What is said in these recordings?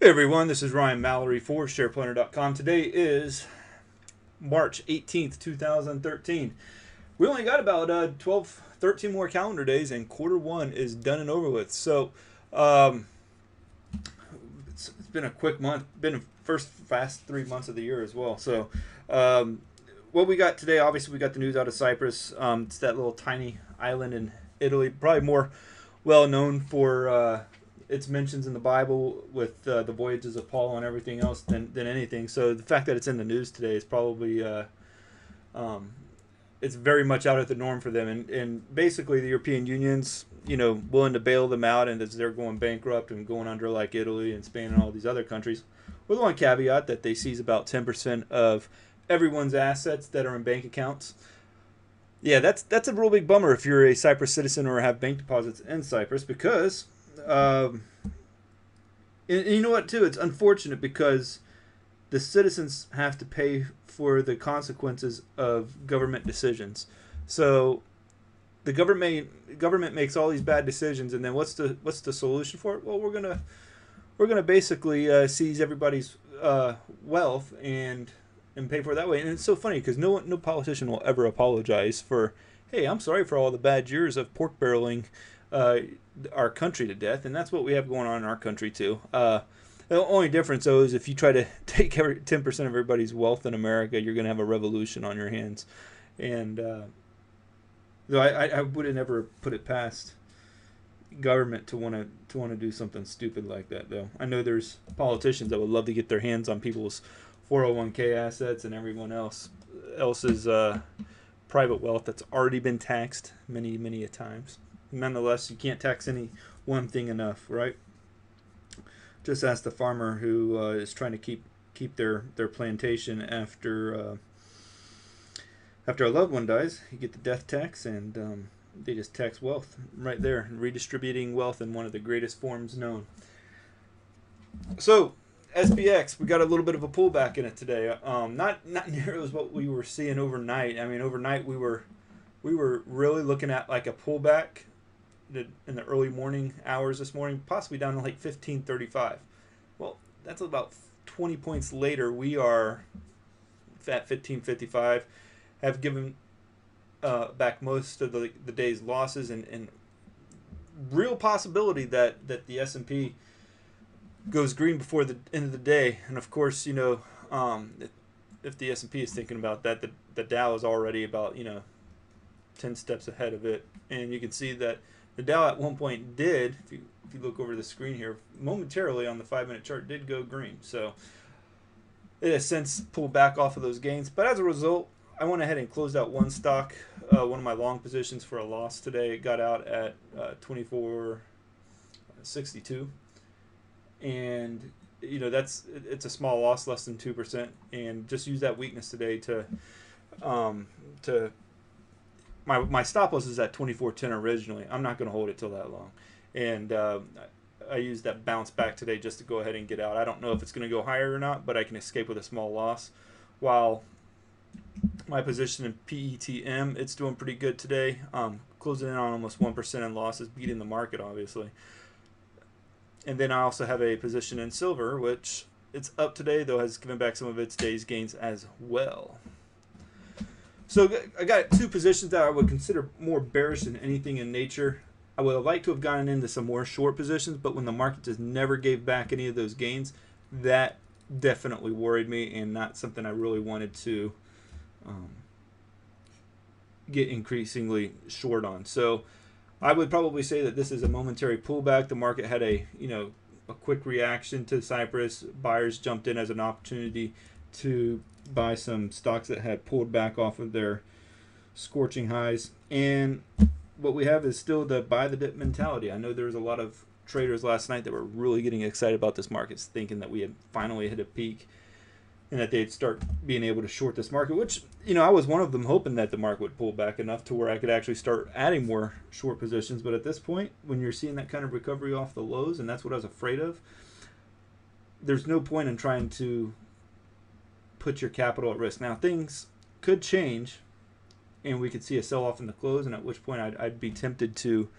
Hey everyone, this is Ryan Mallory for SharePlanner.com. Today is March 18th, 2013. We only got about 12, 13 more calendar days, and quarter one is done and over with. So um, it's been a quick month, been the first fast 3 months of the year as well. So um, what we got today, obviously, we got the news out of Cyprus. It's that little tiny island in Italy, probably more well known for its mentions in the Bible with the voyages of Paul and everything else than anything. So the fact that it's in the news today is probably um, it's very much out of the norm for them. And basically, the European Union's willing to bail them out, and as they're going bankrupt and going under like Italy and Spain and all these other countries, with one caveat that they seize about 10% of everyone's assets that are in bank accounts. Yeah, that's a real big bummer if you're a Cyprus citizen or have bank deposits in Cyprus because, um, and you know what too, it's unfortunate because the citizens have to pay for the consequences of government decisions. So the government makes all these bad decisions, and then what's the solution for it? Well, we're gonna basically seize everybody's wealth and pay for it that way. And it's so funny because no politician will ever apologize for, hey, I'm sorry for all the bad years of pork barreling uh, our country to death, and that's what we have going on in our country too. The only difference though is if you try to take 10% of everybody's wealth in America, you're going to have a revolution on your hands. And though I would have never put it past government to want to do something stupid like that. Though I know there's politicians that would love to get their hands on people's 401k assets and everyone else's private wealth that's already been taxed many a times. Nonetheless, you can't tax any one thing enough, right? Just ask the farmer who is trying to keep their plantation after a loved one dies. You get the death tax, and they just tax wealth right there, redistributing wealth in one of the greatest forms known. So SPX, we got a little bit of a pullback in it today. Not near as what we were seeing overnight. I mean, overnight we were really looking at like a pullback in the early morning hours this morning, possibly down to like 1535. Well, that's about 20 points later. We are at 1555, have given back most of the day's losses, and real possibility that the S&P goes green before the end of the day. And of course, if the S&P is thinking about that, the Dow is already about 10 steps ahead of it. And you can see that the Dow at one point did, if you look over the screen here, momentarily on the 5-minute chart did go green. So it has since pulled back off of those gains. But as a result, I went ahead and closed out one stock, one of my long positions, for a loss today. It got out at 24.62, and it's a small loss, less than 2%, and just use that weakness today to my stop loss is at 24.10 originally. I'm not going to hold it till that long, and I used that bounce back today just to go ahead and get out. I don't know if it's going to go higher or not, but I can escape with a small loss. While my position in PETM, it's doing pretty good today, closing in on almost 1% in losses, beating the market obviously. And then I also have a position in silver, which it's up today, though has given back some of its day's gains as well. So I got two positions that I would consider more bearish than anything in nature. I would have liked to have gotten into some more short positions, but when the market just never gave back any of those gains, that definitely worried me and not something I really wanted to get increasingly short on. So I would probably say that this is a momentary pullback. The market had a quick reaction to Cyprus. Buyers jumped in as an opportunity to buy some stocks that had pulled back off of their scorching highs. And what we have is still the buy the dip mentality. I know there was a lot of traders last night that were really getting excited about this market, thinking that we had finally hit a peak and that they'd start being able to short this market, which I was one of them, hoping that the market would pull back enough to where I could actually start adding more short positions. But at this point, when you're seeing that kind of recovery off the lows, and that's what I was afraid of, there's no point in trying to put your capital at risk. Now, things could change and we could see a sell-off in the close, and at which point I'd be tempted to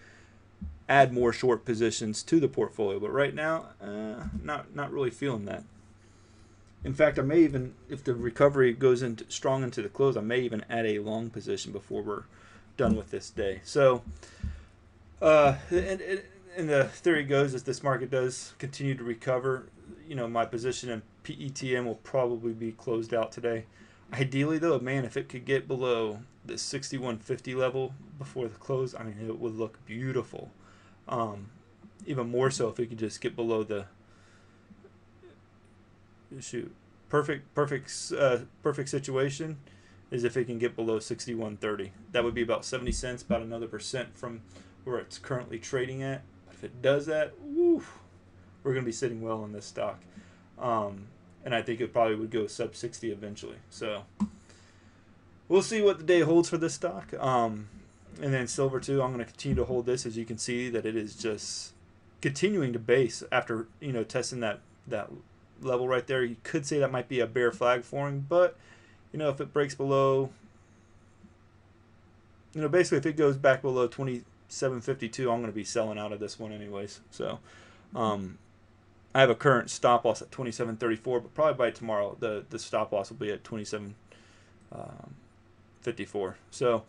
add more short positions to the portfolio. But right now, not really feeling that. In fact, I may even, if the recovery goes into strong into the close, I may even add a long position before we're done with this day. So, and the theory goes, if this market does continue to recover, my position in PETM will probably be closed out today. Ideally, though, man, if it could get below the 6150 level before the close, I mean, it would look beautiful. Even more so if it could just get below the perfect situation is if it can get below 6130. That would be about 70 cents, about another percent from where it's currently trading at. But if it does that, woo, we're going to be sitting well in this stock. And I think it probably would go sub 60 eventually. So we'll see what the day holds for this stock. And then silver too, I'm going to continue to hold this. As you can see that it is just continuing to base after testing that level right there. You could say that might be a bear flag for him, but if it breaks below, basically if it goes back below 2752, I'm going to be selling out of this one anyways. So I have a current stop loss at 2734, but probably by tomorrow the stop loss will be at 2754. So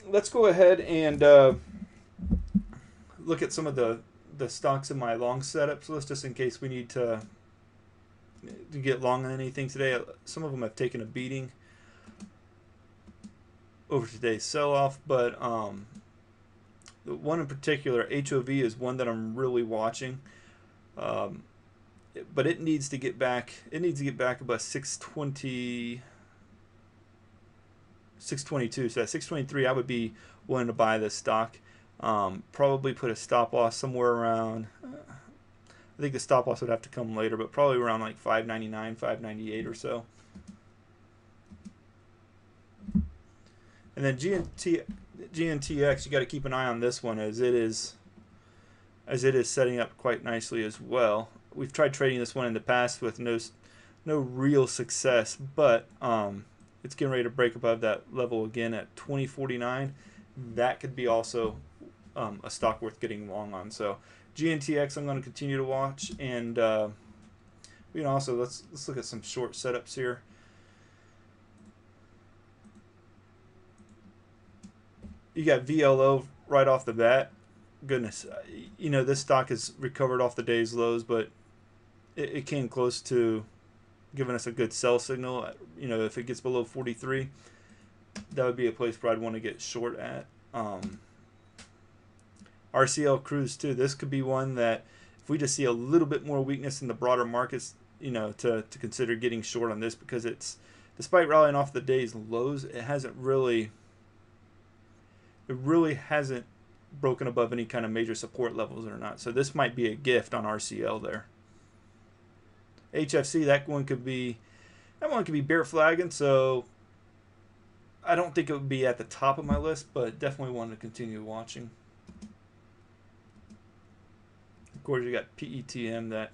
let's go ahead and look at some of the stocks in my long setups list, just in case we need to get long on anything today. Some of them have taken a beating over today's sell-off, but the one in particular, HOV, is one that I'm really watching. But it needs to get back. It needs to get back above 620. 622. So at 623, I would be willing to buy this stock. Probably put a stop loss somewhere around. I think the stop loss would have to come later, but probably around like 599, 598 or so. And then GNTX, you got to keep an eye on this one as it is setting up quite nicely as well. We've tried trading this one in the past with no real success, but it's getting ready to break above that level again at 2049. That could be also a stock worth getting long on. So GNTX, I'm going to continue to watch, and also let's look at some short setups here. You got VLO right off the bat. Goodness, this stock has recovered off the day's lows, but it came close to giving us a good sell signal. If it gets below 43, that would be a place where I'd want to get short at. RCL Cruise too. This could be one that if we just see a little bit more weakness in the broader markets, to consider getting short on this, because it's, despite rallying off the day's lows, it really hasn't broken above any kind of major support levels or not. So this might be a gift on RCL there. HFC, that one could be bear flagging, so I don't think it would be at the top of my list, but definitely want to continue watching. Of course, you got PETM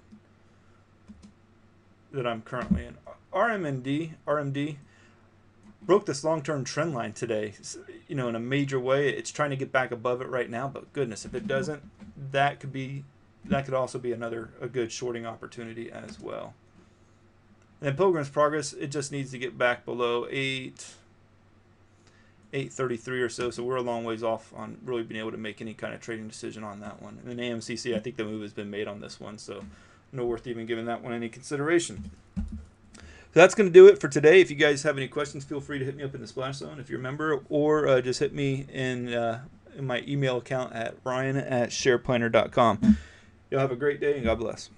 that I'm currently in. RMD broke this long-term trend line today, in a major way. It's trying to get back above it right now, but goodness, if it doesn't, that could also be a good shorting opportunity as well. And then Pilgrim's Progress, it just needs to get back below 833 or so. So we're a long ways off on really being able to make any kind of trading decision on that one. And then AMCC, I think the move has been made on this one, so no worth even giving that one any consideration. So that's going to do it for today. If you guys have any questions, feel free to hit me up in the Splash Zone if you're a member, or just hit me in my email account at ryan@shareplanner.com. Y'all have a great day, and God bless.